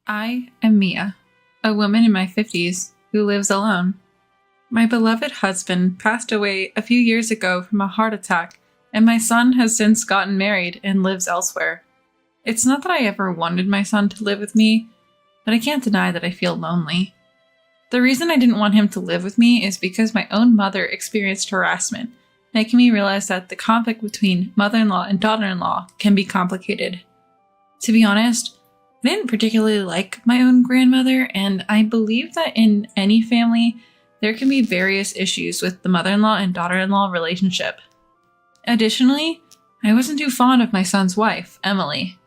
I am Mia, a woman in my 50s who lives alone. My beloved husband passed away a few years ago from a heart attack, and my son has since gotten married and lives elsewhere. It's not that I ever wanted my son to live with me, but I can't deny that I feel lonely. The reason I didn't want him to live with me is because my own mother experienced harassment, making me realize that the conflict between mother-in-law and daughter-in-law can be complicated. To be honest, I didn't particularly like my own grandmother, and I believe that in any family, there can be various issues with the mother-in-law and daughter-in-law relationship. Additionally, I wasn't too fond of my son's wife, Emily.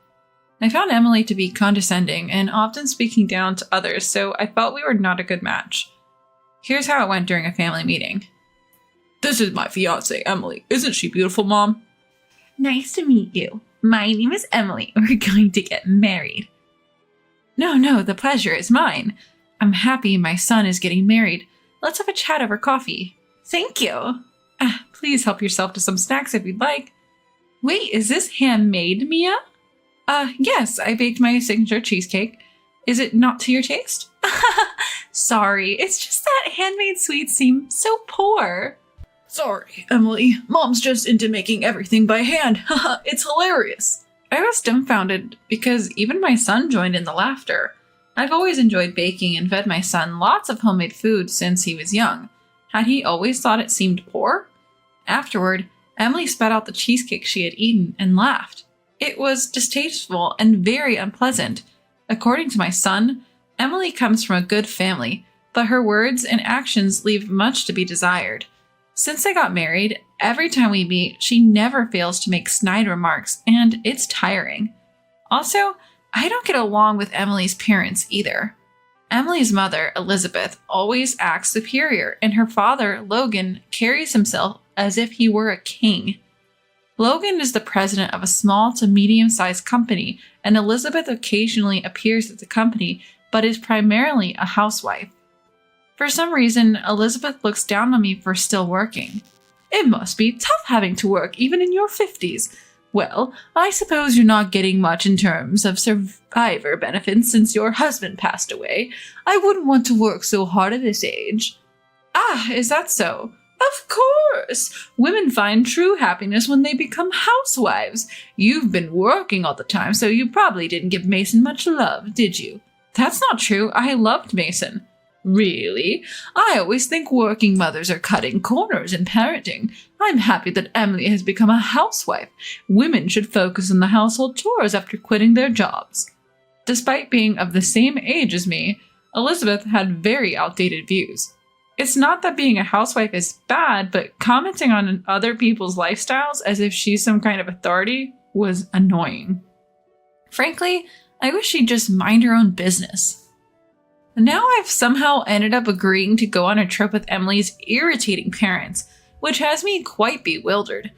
I found Emily to be condescending and often speaking down to others, so I felt we were not a good match. Here's how it went during a family meeting. This is my fiancée, Emily. Isn't she beautiful, Mom? Nice to meet you. My name is Emily. We're going to get married. No, the pleasure is mine. I'm happy my son is getting married. Let's have a chat over coffee. Thank you. Please help yourself to some snacks if you'd like. Wait, is this handmade, Mia? Yes, I baked my signature cheesecake. Is it not to your taste? Sorry, it's just that handmade sweets seem so poor. Sorry, Emily. Mom's just into making everything by hand. Haha, it's hilarious. I was dumbfounded because even my son joined in the laughter. I've always enjoyed baking and fed my son lots of homemade food since he was young. Had he always thought it seemed poor? Afterward, Emily spat out the cheesecake she had eaten and laughed. It was distasteful and very unpleasant. According to my son, Emily comes from a good family, but her words and actions leave much to be desired. Since I got married, every time we meet, she never fails to make snide remarks, and it's tiring. Also, I don't get along with Emily's parents either. Emily's mother, Elizabeth, always acts superior, and her father, Logan, carries himself as if he were a king. Logan is the president of a small to medium-sized company, and Elizabeth occasionally appears at the company, but is primarily a housewife. For some reason, Elizabeth looks down on me for still working. It must be tough having to work even in your 50s. Well, I suppose you're not getting much in terms of survivor benefits since your husband passed away. I wouldn't want to work so hard at this age. Is that so? Of course! Women find true happiness when they become housewives. You've been working all the time, so you probably didn't give Mason much love, did you? That's not true. I loved Mason. Really? I always think working mothers are cutting corners in parenting. I'm happy that Emily has become a housewife. Women should focus on the household chores after quitting their jobs. Despite being of the same age as me, Elizabeth had very outdated views. It's not that being a housewife is bad, but commenting on other people's lifestyles as if she's some kind of authority was annoying. Frankly, I wish she'd just mind her own business. Now I've somehow ended up agreeing to go on a trip with Emily's irritating parents, which has me quite bewildered.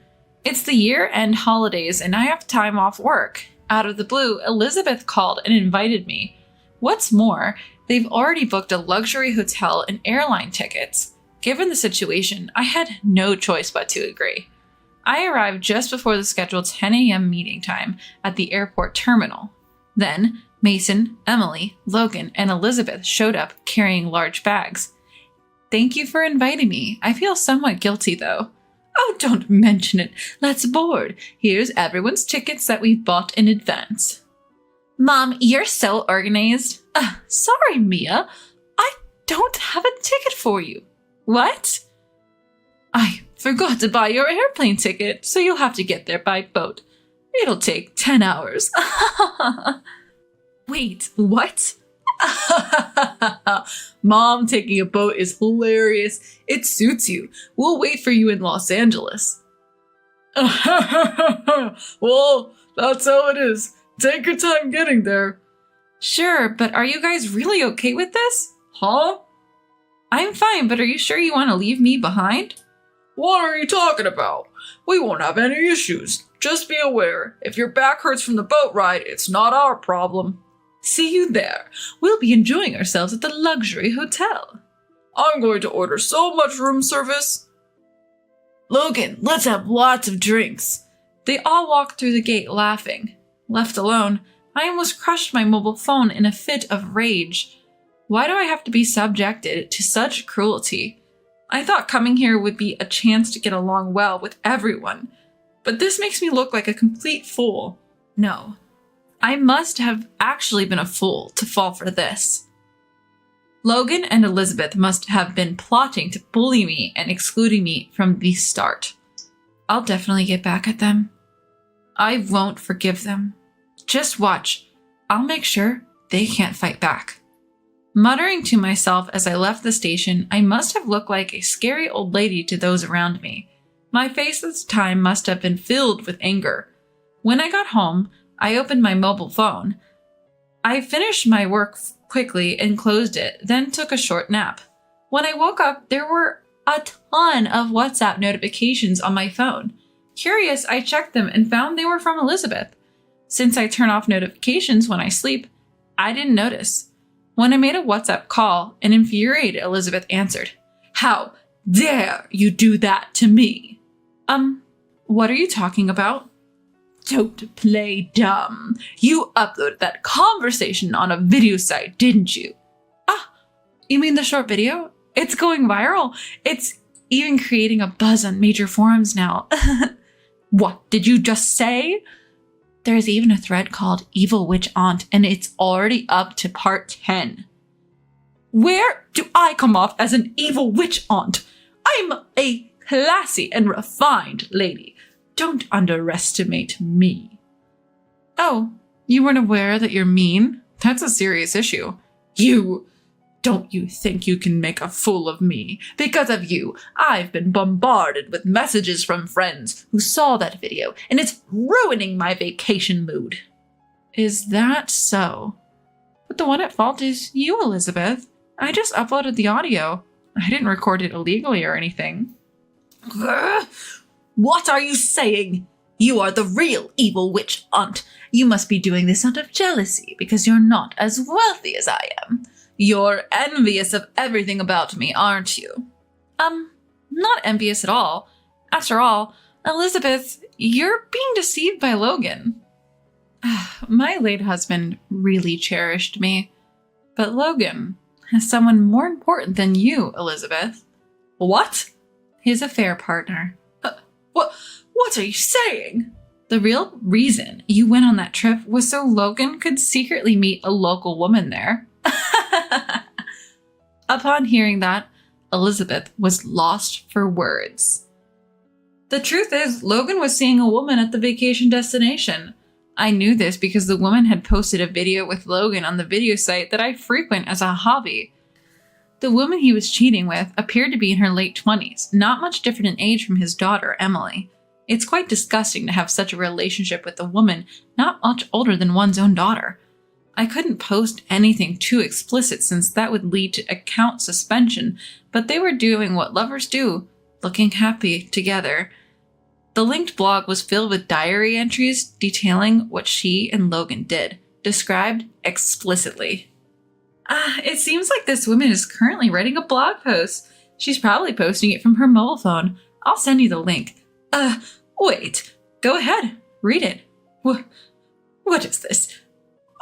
It's the year-end holidays and I have time off work. Out of the blue, Elizabeth called and invited me. What's more, they've already booked a luxury hotel and airline tickets. Given the situation, I had no choice but to agree. I arrived just before the scheduled 10 a.m. meeting time at the airport terminal. Then, Mason, Emily, Logan, and Elizabeth showed up carrying large bags. Thank you for inviting me. I feel somewhat guilty, though. Oh, don't mention it. Let's board. Here's everyone's tickets that we bought in advance. Mom, you're so organized. Sorry, Mia. I don't have a ticket for you. What? I forgot to buy your airplane ticket, so you'll have to get there by boat. It'll take 10 hours. Wait, what? Mom taking a boat is hilarious. It suits you. We'll wait for you in Los Angeles. Well, that's how it is. Take your time getting there. Sure, but are you guys really okay with this? Huh? I'm fine, but are you sure you want to leave me behind? What are you talking about? We won't have any issues. Just be aware, if your back hurts from the boat ride, it's not our problem. See you there. We'll be enjoying ourselves at the luxury hotel. I'm going to order so much room service. Logan, let's have lots of drinks. They all walked through the gate laughing. Left alone, I almost crushed my mobile phone in a fit of rage. Why do I have to be subjected to such cruelty? I thought coming here would be a chance to get along well with everyone, but this makes me look like a complete fool. No, I must have actually been a fool to fall for this. Logan and Elizabeth must have been plotting to bully me and excluding me from the start. I'll definitely get back at them. I won't forgive them. Just watch. I'll make sure they can't fight back. Muttering to myself as I left the station, I must have looked like a scary old lady to those around me. My face at the time must have been filled with anger. When I got home, I opened my mobile phone. I finished my work quickly and closed it, then took a short nap. When I woke up, there were a ton of WhatsApp notifications on my phone. Curious, I checked them and found they were from Elizabeth. Since I turn off notifications when I sleep, I didn't notice. When I made a WhatsApp call, an infuriated Elizabeth answered, "How dare you do that to me?" What are you talking about? Don't play dumb. You uploaded that conversation on a video site, didn't you? Ah, you mean the short video? It's going viral. It's even creating a buzz on major forums now. What did you just say? There's even a thread called Evil Witch Aunt, and it's already up to part 10. Where do I come off as an evil witch aunt? I'm a classy and refined lady. Don't underestimate me. Oh, you weren't aware that you're mean? That's a serious issue. Don't you think you can make a fool of me? Because of you, I've been bombarded with messages from friends who saw that video, and it's ruining my vacation mood. Is that so? But the one at fault is you, Elizabeth. I just uploaded the audio. I didn't record it illegally or anything. What are you saying? You are the real evil witch aunt. You must be doing this out of jealousy because you're not as wealthy as I am. You're envious of everything about me, aren't you? Not envious at all. After all, Elizabeth, you're being deceived by Logan. My late husband really cherished me, but Logan has someone more important than you, Elizabeth. What? His affair partner. What are you saying? The real reason you went on that trip was so Logan could secretly meet a local woman there. Upon hearing that, Elizabeth was lost for words. The truth is, Logan was seeing a woman at the vacation destination. I knew this because the woman had posted a video with Logan on the video site that I frequent as a hobby. The woman he was cheating with appeared to be in her late 20s, not much different in age from his daughter, Emily. It's quite disgusting to have such a relationship with a woman not much older than one's own daughter. I couldn't post anything too explicit since that would lead to account suspension, but they were doing what lovers do, looking happy together. The linked blog was filled with diary entries detailing what she and Logan did, described explicitly. It seems like this woman is currently writing a blog post. She's probably posting it from her mobile phone. I'll send you the link. Wait. Go ahead. Read it. What is this?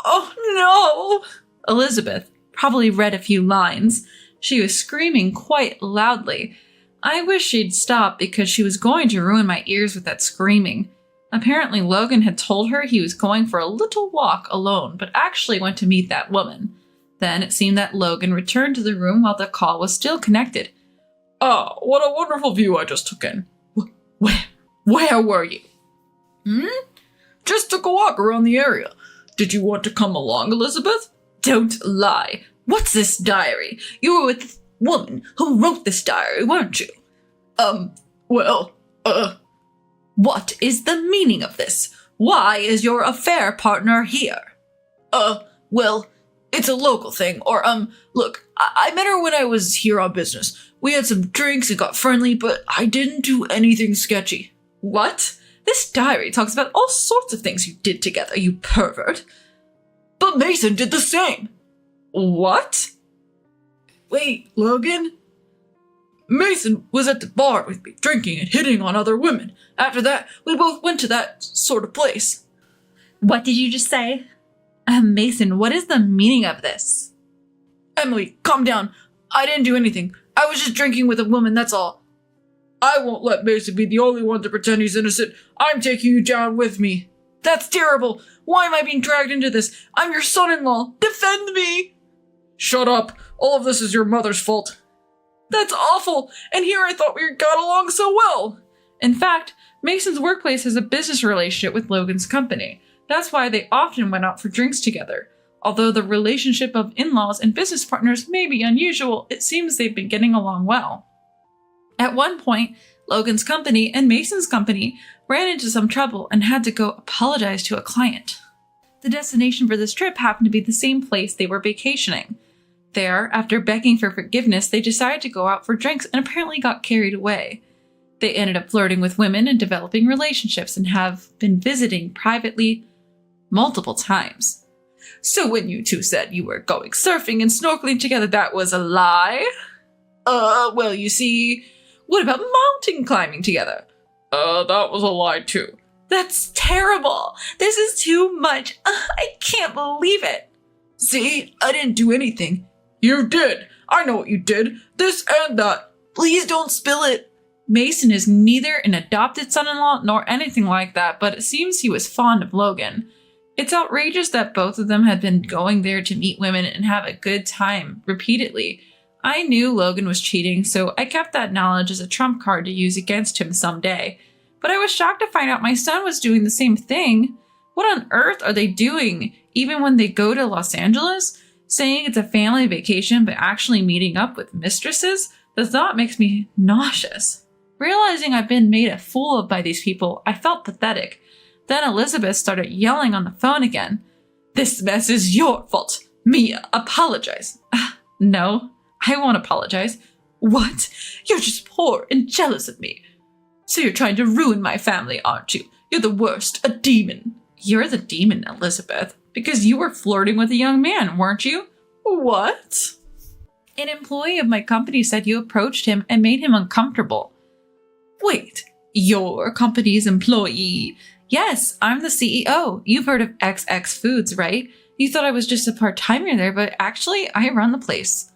Oh, no! Elizabeth probably read a few lines. She was screaming quite loudly. I wish she'd stop because she was going to ruin my ears with that screaming. Apparently, Logan had told her he was going for a little walk alone, but actually went to meet that woman. Then it seemed that Logan returned to the room while the call was still connected. Oh, what a wonderful view I just took in. Where were you? Just took a walk around the area. Did you want to come along, Elizabeth? Don't lie. What's this diary? You were with the woman who wrote this diary, weren't you? What is the meaning of this? Why is your affair partner here? Well, it's a local thing, or, look, I met her when I was here on business. We had some drinks and got friendly, but I didn't do anything sketchy. What? This diary talks about all sorts of things you did together, you pervert. But Mason did the same. What? Wait, Logan? Mason was at the bar with me, drinking and hitting on other women. After that, we both went to that sort of place. What did you just say? Mason, what is the meaning of this? Emily, calm down. I didn't do anything. I was just drinking with a woman, that's all. I won't let Mason be the only one to pretend he's innocent. I'm taking you down with me. That's terrible. Why am I being dragged into this? I'm your son-in-law. Defend me. Shut up. All of this is your mother's fault. That's awful. And here I thought we got along so well. In fact, Mason's workplace has a business relationship with Logan's company. That's why they often went out for drinks together. Although the relationship of in-laws and business partners may be unusual, it seems they've been getting along well. At one point, Logan's company and Mason's company ran into some trouble and had to go apologize to a client. The destination for this trip happened to be the same place they were vacationing. There, after begging for forgiveness, they decided to go out for drinks and apparently got carried away. They ended up flirting with women and developing relationships and have been visiting privately multiple times. So when you two said you were going surfing and snorkeling together, that was a lie? Well, you see, what about mountain climbing together? That was a lie too. That's terrible. This is too much. I can't believe it. See, I didn't do anything. You did. I know what you did. This and that. Please don't spill it. Mason is neither an adopted son-in-law nor anything like that, but it seems he was fond of Logan. It's outrageous that both of them had been going there to meet women and have a good time repeatedly. I knew Logan was cheating, so I kept that knowledge as a trump card to use against him someday. But I was shocked to find out my son was doing the same thing. What on earth are they doing, even when they go to Los Angeles? Saying it's a family vacation, but actually meeting up with mistresses? The thought makes me nauseous. Realizing I've been made a fool of by these people, I felt pathetic. Then Elizabeth started yelling on the phone again. This mess is your fault. Mia, apologize. No, I won't apologize. What? You're just poor and jealous of me. So you're trying to ruin my family, aren't you? You're the worst, a demon. You're the demon, Elizabeth, because you were flirting with a young man, weren't you? What? An employee of my company said you approached him and made him uncomfortable. Wait, your company's employee? Yes, I'm the CEO. You've heard of XX Foods, right? You thought I was just a part-timer there, but actually, I run the place.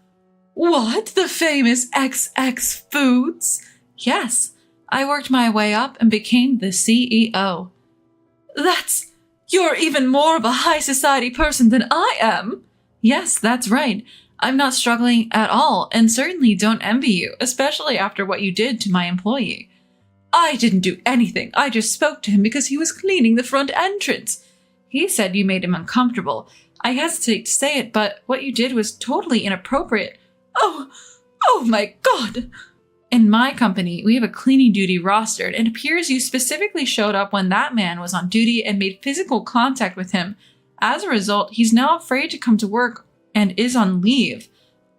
What? The famous XX Foods? Yes, I worked my way up and became the CEO. You're even more of a high society person than I am. Yes, that's right. I'm not struggling at all, and certainly don't envy you, especially after what you did to my employee. I didn't do anything. I just spoke to him because he was cleaning the front entrance. He said you made him uncomfortable. I hesitate to say it, but what you did was totally inappropriate. Oh my God. In my company, we have a cleaning duty rostered, and it appears you specifically showed up when that man was on duty and made physical contact with him. As a result, he's now afraid to come to work and is on leave.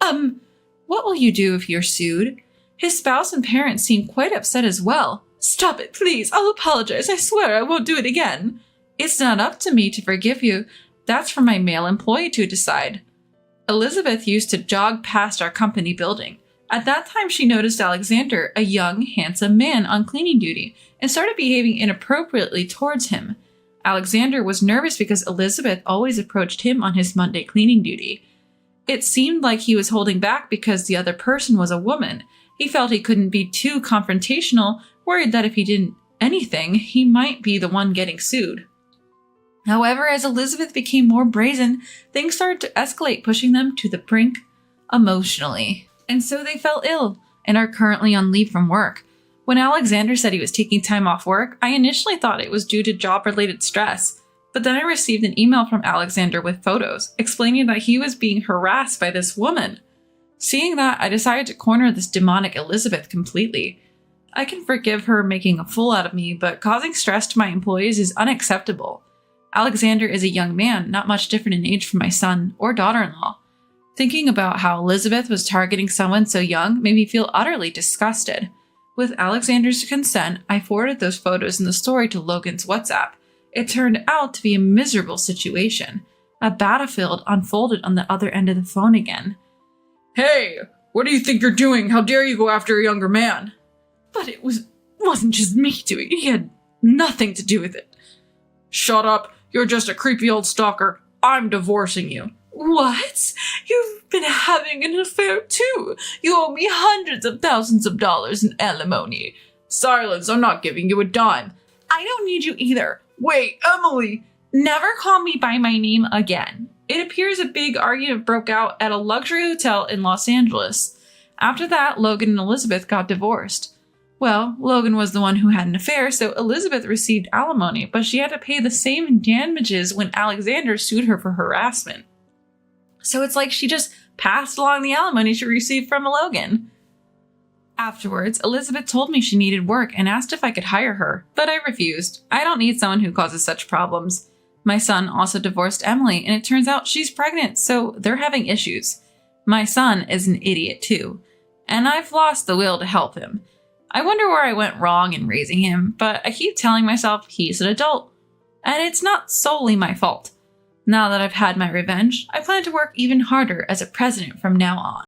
What will you do if you're sued? His spouse and parents seem quite upset as well. Stop it, please. I'll apologize. I swear I won't do it again. It's not up to me to forgive you. That's for my male employee to decide. Elizabeth used to jog past our company building. At that time, she noticed Alexander, a young, handsome man on cleaning duty, and started behaving inappropriately towards him. Alexander was nervous because Elizabeth always approached him on his Monday cleaning duty. It seemed like he was holding back because the other person was a woman. He felt he couldn't be too confrontational, worried that if he didn't anything, he might be the one getting sued. However, as Elizabeth became more brazen, things started to escalate, pushing them to the brink emotionally. And so they fell ill and are currently on leave from work. When Alexander said he was taking time off work, I initially thought it was due to job-related stress. But then I received an email from Alexander with photos, explaining that he was being harassed by this woman. Seeing that, I decided to corner this demonic Elizabeth completely. I can forgive her making a fool out of me, but causing stress to my employees is unacceptable. Alexander is a young man, not much different in age from my son or daughter-in-law. Thinking about how Elizabeth was targeting someone so young made me feel utterly disgusted. With Alexander's consent, I forwarded those photos in the story to Logan's WhatsApp. It turned out to be a miserable situation. A battlefield unfolded on the other end of the phone again. Hey, what do you think you're doing? How dare you go after a younger man? But it wasn't just me doing it. He had nothing to do with it. Shut up. You're just a creepy old stalker. I'm divorcing you. What? You've been having an affair too. You owe me hundreds of thousands of dollars in alimony. Silence, I'm not giving you a dime. I don't need you either. Wait, Emily! Never call me by my name again. It appears a big argument broke out at a luxury hotel in Los Angeles. After that, Logan and Elizabeth got divorced. Well, Logan was the one who had an affair, so Elizabeth received alimony, but she had to pay the same damages when Alexander sued her for harassment. So it's like she just passed along the alimony she received from Logan. Afterwards, Elizabeth told me she needed work and asked if I could hire her, but I refused. I don't need someone who causes such problems. My son also divorced Emily, and it turns out she's pregnant, so they're having issues. My son is an idiot too, and I've lost the will to help him. I wonder where I went wrong in raising him, but I keep telling myself he's an adult, and it's not solely my fault. Now that I've had my revenge, I plan to work even harder as a president from now on.